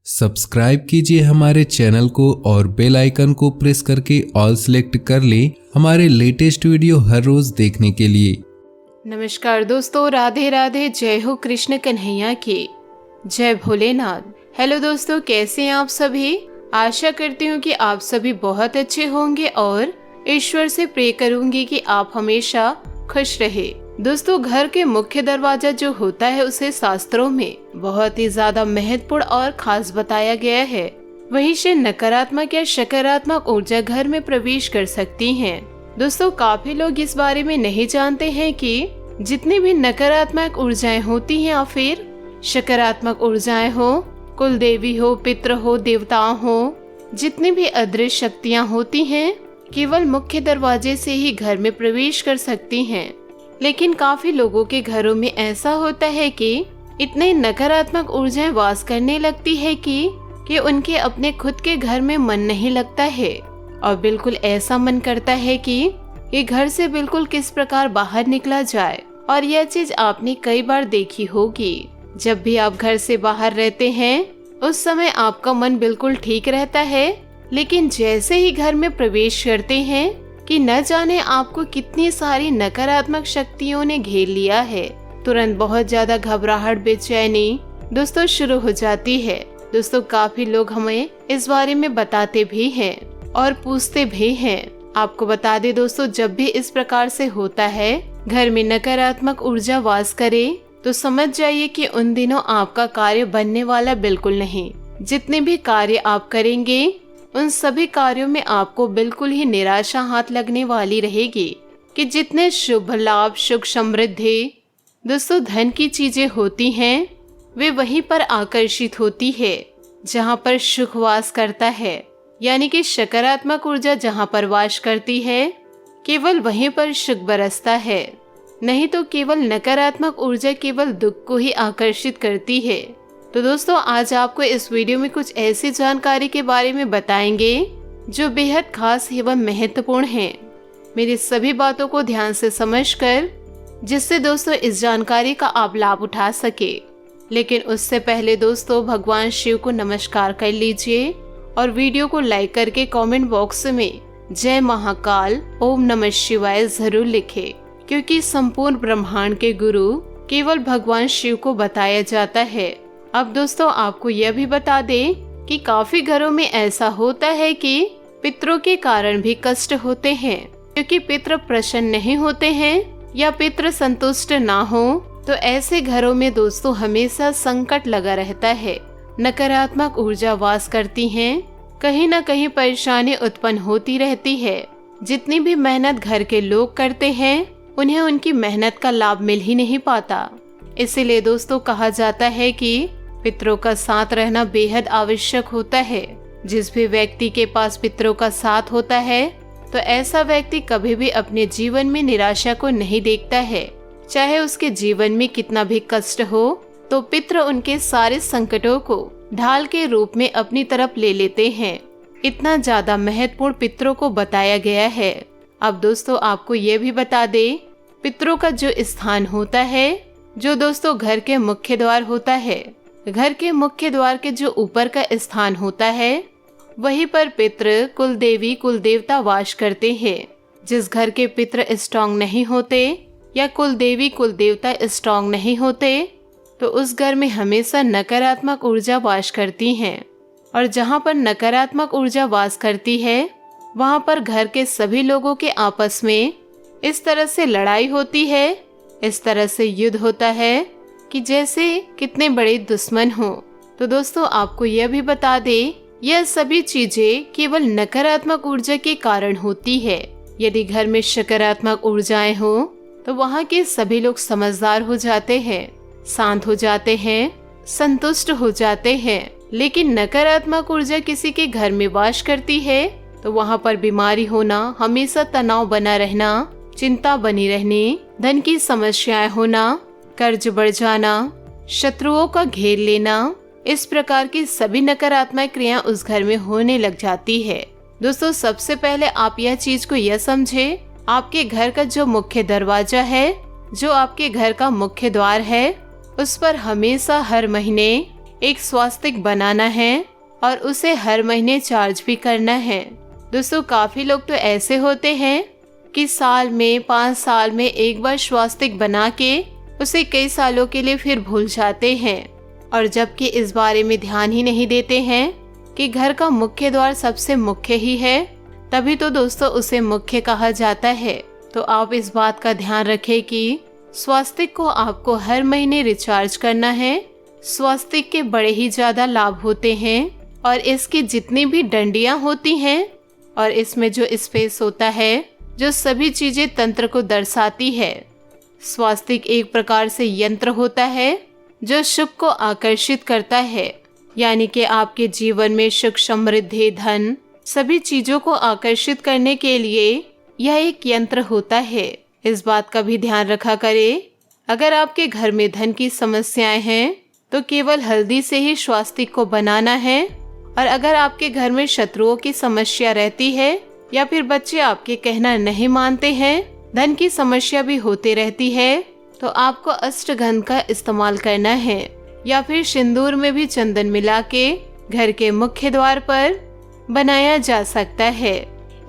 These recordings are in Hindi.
सब्सक्राइब कीजिए हमारे चैनल को और बेल आइकन को प्रेस करके ऑल सेलेक्ट कर लें हमारे लेटेस्ट वीडियो हर रोज देखने के लिए। नमस्कार दोस्तों, राधे राधे। जय हो कृष्ण कन्हैया की, जय भोलेनाथ। हेलो दोस्तों, कैसे हैं आप सभी। आशा करती हूँ कि आप सभी बहुत अच्छे होंगे और ईश्वर से प्रे करूंगी कि आप हमेशा खुश रहे। दोस्तों, घर के मुख्य दरवाजा जो होता है उसे शास्त्रों में बहुत ही ज्यादा महत्वपूर्ण और खास बताया गया है। वहीं से नकारात्मक या सकारात्मक ऊर्जा घर में प्रवेश कर सकती हैं। दोस्तों, काफी लोग इस बारे में नहीं जानते हैं कि जितनी भी नकारात्मक ऊर्जाएं होती हैं या फिर सकारात्मक ऊर्जाएं हो, कुल देवी हो, पितृ हो, देवता हो, जितनी भी अदृश्य शक्तियां होती हैं केवल मुख्य दरवाजे से ही घर में प्रवेश कर सकती हैं। लेकिन काफी लोगों के घरों में ऐसा होता है कि इतने नकारात्मक ऊर्जाएं वास करने लगती है कि उनके अपने खुद के घर में मन नहीं लगता है और बिल्कुल ऐसा मन करता है कि ये घर से बिल्कुल किस प्रकार बाहर निकला जाए। और यह चीज आपने कई बार देखी होगी। जब भी आप घर से बाहर रहते हैं उस समय आपका मन बिल्कुल ठीक रहता है, लेकिन जैसे ही घर में प्रवेश करते हैं कि न जाने आपको कितनी सारी नकारात्मक शक्तियों ने घेर लिया है, तुरंत बहुत ज्यादा घबराहट, बेचैनी दोस्तों शुरू हो जाती है। दोस्तों, काफी लोग हमें इस बारे में बताते भी हैं और पूछते भी हैं। आपको बता दे दोस्तों, जब भी इस प्रकार से होता है, घर में नकारात्मक ऊर्जा वास करे, तो समझ जाइए कि उन दिनों आपका कार्य बनने वाला बिल्कुल नहीं। जितने भी कार्य आप करेंगे उन सभी कार्यों में आपको बिल्कुल ही निराशा हाथ लगने वाली रहेगी। कि जितने शुभ लाभ, सुख, समृद्धि दोस्तों धन की चीजें होती हैं वे वहीं पर आकर्षित होती है जहां पर सुख वास करता है। यानी कि सकारात्मक ऊर्जा जहां पर वास करती है केवल वहीं पर सुख बरसता है, नहीं तो केवल नकारात्मक ऊर्जा केवल दुख को ही आकर्षित करती है। तो दोस्तों, आज आपको इस वीडियो में कुछ ऐसी जानकारी के बारे में बताएंगे जो बेहद खास एवं महत्वपूर्ण है। मेरी सभी बातों को ध्यान से समझकर, जिससे दोस्तों इस जानकारी का आप लाभ उठा सके। लेकिन उससे पहले दोस्तों भगवान शिव को नमस्कार कर लीजिए और वीडियो को लाइक करके कमेंट बॉक्स में जय महाकाल, ओम नमः शिवाय जरूर लिखे, क्योंकि संपूर्ण ब्रह्मांड के गुरु केवल भगवान शिव को बताया जाता है। अब दोस्तों, आपको यह भी बता दें कि काफी घरों में ऐसा होता है कि पितरों के कारण भी कष्ट होते हैं, क्योंकि पितृ प्रसन्न नहीं होते हैं या पितृ संतुष्ट ना हो, तो ऐसे घरों में दोस्तों हमेशा संकट लगा रहता है। नकारात्मक ऊर्जा वास करती हैं, कहीं न कहीं परेशानी उत्पन्न होती रहती है। जितनी भी मेहनत घर के लोग करते हैं उन्हें उनकी मेहनत का लाभ मिल ही नहीं पाता। इसीलिए दोस्तों कहा जाता है कि पितरों का साथ रहना बेहद आवश्यक होता है। जिस भी व्यक्ति के पास पितरों का साथ होता है तो ऐसा व्यक्ति कभी भी अपने जीवन में निराशा को नहीं देखता है। चाहे उसके जीवन में कितना भी कष्ट हो, तो पितर उनके सारे संकटों को ढाल के रूप में अपनी तरफ ले लेते हैं। इतना ज्यादा महत्वपूर्ण पितरों को बताया गया है। अब दोस्तों, आपको ये भी बता दे, पितरों का जो स्थान होता है, जो दोस्तों घर के मुख्य द्वार होता है, घर के मुख्य द्वार के जो ऊपर का स्थान होता है वहीं पर पितृ, कुल देवी, कुल देवता वास करते हैं। जिस घर के पितृ स्ट्रांग नहीं होते या कुल देवी, कुल देवता स्ट्रांग नहीं होते, तो उस घर में हमेशा नकारात्मक ऊर्जा वास करती हैं। और जहां पर नकारात्मक ऊर्जा वास करती है वहां पर घर के सभी लोगों के आपस में इस तरह से लड़ाई होती है, इस तरह से युद्ध होता है कि जैसे कितने बड़े दुश्मन हो। तो दोस्तों, आपको यह भी बता दे, यह सभी चीजें केवल नकारात्मक ऊर्जा के कारण होती है। यदि घर में सकारात्मक ऊर्जाएं हो तो वहाँ के सभी लोग समझदार हो जाते हैं, शांत हो जाते हैं, संतुष्ट हो जाते हैं। लेकिन नकारात्मक ऊर्जा किसी के घर में वास करती है तो वहाँ पर बीमारी होना, हमेशा तनाव बना रहना, चिंता बनी रहने, धन की समस्याएं होना, कर्ज बढ़ जाना, शत्रुओं का घेर लेना, इस प्रकार की सभी नकारात्मक क्रियाएं उस घर में होने लग जाती है। दोस्तों, सबसे पहले आप यह चीज को यह समझे, आपके घर का जो मुख्य दरवाजा है, जो आपके घर का मुख्य द्वार है, उस पर हमेशा हर महीने एक स्वास्तिक बनाना है और उसे हर महीने चार्ज भी करना है। दोस्तों काफी लोग तो ऐसे होते हैं कि साल में 5 साल में एक बार स्वास्तिक बना के उसे कई सालों के लिए फिर भूल जाते हैं, और जबकि इस बारे में ध्यान ही नहीं देते हैं कि घर का मुख्य द्वार सबसे मुख्य ही है, तभी तो दोस्तों उसे मुख्य कहा जाता है। तो आप इस बात का ध्यान रखें कि स्वास्तिक को आपको हर महीने रिचार्ज करना है। स्वास्तिक के बड़े ही ज्यादा लाभ होते हैं और इसकी जितनी भी डंडियां होती हैं और इसमें जो स्पेस होता है जो सभी चीजें तंत्र को दर्शाती है। स्वास्तिक एक प्रकार से यंत्र होता है जो शुभ को आकर्षित करता है, यानी कि आपके जीवन में सुख, समृद्धि, धन सभी चीजों को आकर्षित करने के लिए यह एक यंत्र होता है। इस बात का भी ध्यान रखा करें। अगर आपके घर में धन की समस्याएं हैं तो केवल हल्दी से ही स्वास्तिक को बनाना है, और अगर आपके घर में शत्रुओं की समस्या रहती है या फिर बच्चे आपके कहना नहीं मानते हैं, धन की समस्या भी होती रहती है, तो आपको अष्टगंध का इस्तेमाल करना है, या फिर सिंदूर में भी चंदन मिला के घर के मुख्य द्वार पर बनाया जा सकता है।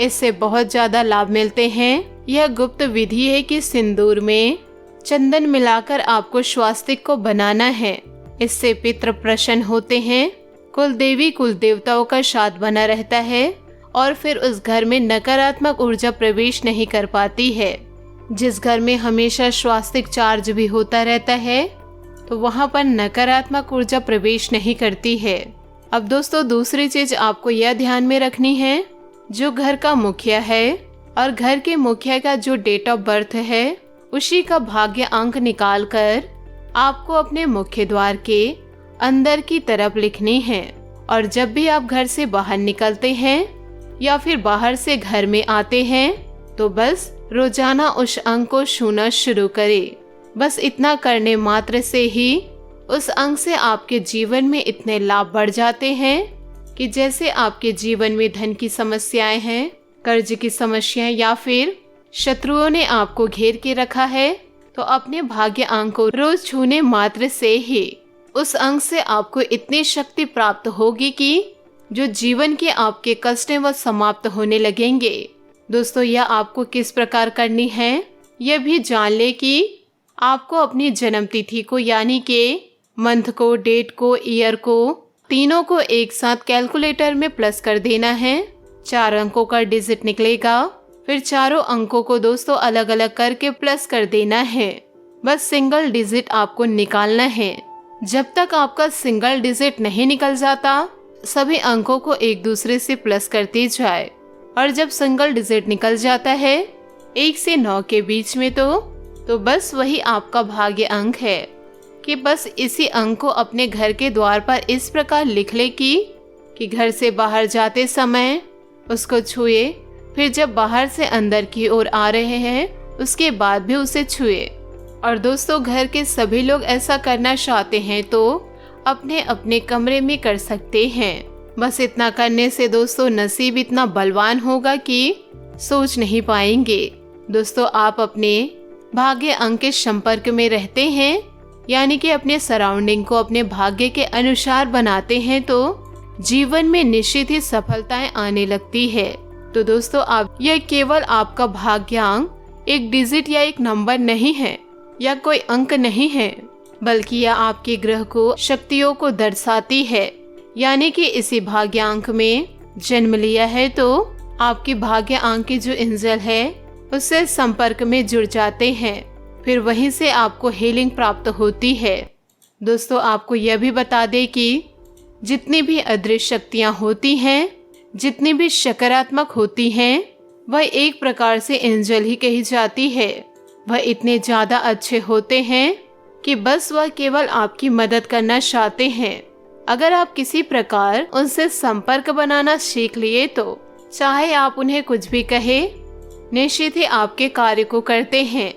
इससे बहुत ज्यादा लाभ मिलते हैं। यह गुप्त विधि है कि सिंदूर में चंदन मिलाकर आपको स्वास्तिक को बनाना है। इससे पितृ प्रसन्न होते हैं, कुल देवी कुल देवताओं का साथ बना रहता है और फिर उस घर में नकारात्मक ऊर्जा प्रवेश नहीं कर पाती है। जिस घर में हमेशा स्वास्तिक चार्ज भी होता रहता है तो वहाँ पर नकारात्मक ऊर्जा प्रवेश नहीं करती है। अब दोस्तों दूसरी चीज आपको यह ध्यान में रखनी है, जो घर का मुखिया है और घर के मुखिया का जो डेट ऑफ बर्थ है उसी का भाग्य अंक निकालकर आपको अपने मुख्य द्वार के अंदर की तरफ लिखनी है। और जब भी आप घर से बाहर निकलते हैं या फिर बाहर से घर में आते हैं तो बस रोजाना उस अंक को छूना शुरू करें। बस इतना करने मात्र से ही उस अंक से आपके जीवन में इतने लाभ बढ़ जाते हैं कि जैसे आपके जीवन में धन की समस्याएं हैं, कर्ज की समस्याएं या फिर शत्रुओं ने आपको घेर के रखा है, तो अपने भाग्य अंक को रोज छूने मात्र से ही उस अंक से आपको इतनी शक्ति प्राप्त होगी कि जो जीवन के आपके कष्ट हैं वह समाप्त होने लगेंगे। दोस्तों यह आपको किस प्रकार करनी है यह भी जान ले कि आपको अपनी जन्म तिथि को यानी कि मंथ को, डेट को, ईयर को तीनों को एक साथ कैलकुलेटर में प्लस कर देना है। 4 अंकों का डिजिट निकलेगा, फिर चारों अंकों को दोस्तों अलग अलग करके प्लस कर देना है। बस सिंगल डिजिट आपको निकालना है। जब तक आपका सिंगल डिजिट नहीं निकल जाता सभी अंकों को एक दूसरे से प्लस करते जाए, और जब सिंगल डिजिट निकल जाता है 1 से 9 के बीच में तो बस वही आपका भाग्य अंक है। कि बस इसी अंक को अपने घर के द्वार पर इस प्रकार लिख ले कि घर से बाहर जाते समय उसको छुए, फिर जब बाहर से अंदर की ओर आ रहे हैं उसके बाद भी उसे छुए। और दोस्तों घर के सभी लोग ऐसा करना चाहते हैं तो अपने अपने कमरे में कर सकते हैं। बस इतना करने से दोस्तों नसीब इतना बलवान होगा कि सोच नहीं पाएंगे। दोस्तों आप अपने भाग्य अंक के संपर्क में रहते हैं, यानी कि अपने सराउंडिंग को अपने भाग्य के अनुसार बनाते हैं तो जीवन में निश्चित ही सफलताएं आने लगती है। तो दोस्तों आप यह केवल आपका भाग्यांक एक डिजिट या एक नंबर नहीं है या कोई अंक नहीं है, बल्कि यह आपके ग्रह को शक्तियों को दर्शाती है। यानी कि इसी भाग्यांक में जन्म लिया है तो आपके भाग्य अंक की जो एंजल है उससे संपर्क में जुड़ जाते हैं, फिर वहीं से आपको हीलिंग प्राप्त होती है। दोस्तों आपको यह भी बता दें कि जितनी भी अदृश्य शक्तियाँ होती हैं, जितनी भी सकारात्मक होती हैं, वह एक प्रकार से एंजल ही कही जाती है। वह इतने ज़्यादा अच्छे होते हैं कि बस वह केवल आपकी मदद करना चाहते हैं। अगर आप किसी प्रकार उनसे संपर्क बनाना सीख लिए तो चाहे आप उन्हें कुछ भी कहे, निश्चित ही आपके कार्य को करते हैं।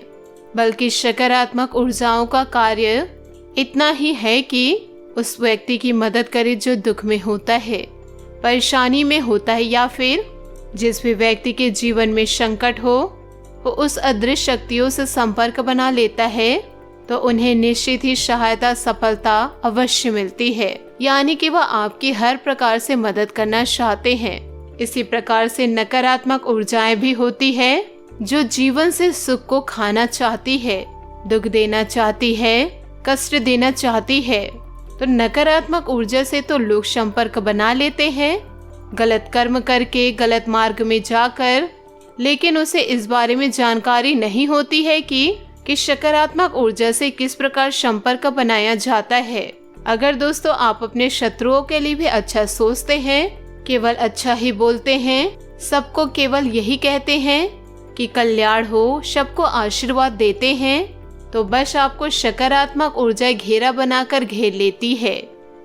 बल्कि सकारात्मक ऊर्जाओं का कार्य इतना ही है कि उस व्यक्ति की मदद करे जो दुख में होता है, परेशानी में होता है, या फिर जिस भी व्यक्ति के जीवन में संकट हो वो उस अदृश्य शक्तियों से संपर्क बना लेता है तो उन्हें निश्चित ही सहायता सफलता अवश्य मिलती है, यानी कि वह आपकी हर प्रकार से मदद करना चाहते हैं। इसी प्रकार से नकारात्मक ऊर्जाएं भी होती है जो जीवन से सुख को खाना चाहती है, दुख देना चाहती है, कष्ट देना चाहती है। तो नकारात्मक ऊर्जा से तो लोग संपर्क बना लेते हैं गलत कर्म करके, गलत मार्ग में जाकर, लेकिन उसे इस बारे में जानकारी नहीं होती है कि सकारात्मक ऊर्जा से किस प्रकार संपर्क बनाया जाता है। अगर दोस्तों आप अपने शत्रुओं के लिए भी अच्छा सोचते हैं, केवल अच्छा ही बोलते हैं, सबको केवल यही कहते हैं कि कल्याण हो, सबको आशीर्वाद देते हैं, तो बस आपको सकारात्मक ऊर्जा घेरा बनाकर घेर लेती है।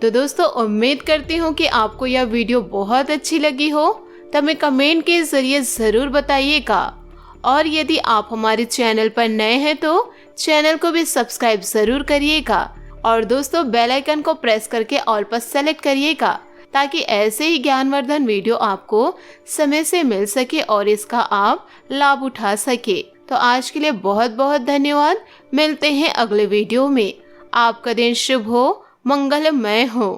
तो दोस्तों उम्मीद करती हूँ कि आपको यह वीडियो बहुत अच्छी लगी हो, तो हमें कमेंट के जरिए जरूर बताइएगा। और यदि आप हमारे चैनल पर नए हैं तो चैनल को भी सब्सक्राइब जरूर करिएगा और दोस्तों बेल आइकन को प्रेस करके ऑल पर सेलेक्ट करिएगा, ताकि ऐसे ही ज्ञानवर्धन वीडियो आपको समय से मिल सके और इसका आप लाभ उठा सके। तो आज के लिए बहुत बहुत धन्यवाद। मिलते हैं अगले वीडियो में। आपका दिन शुभ हो, मंगलमय हो।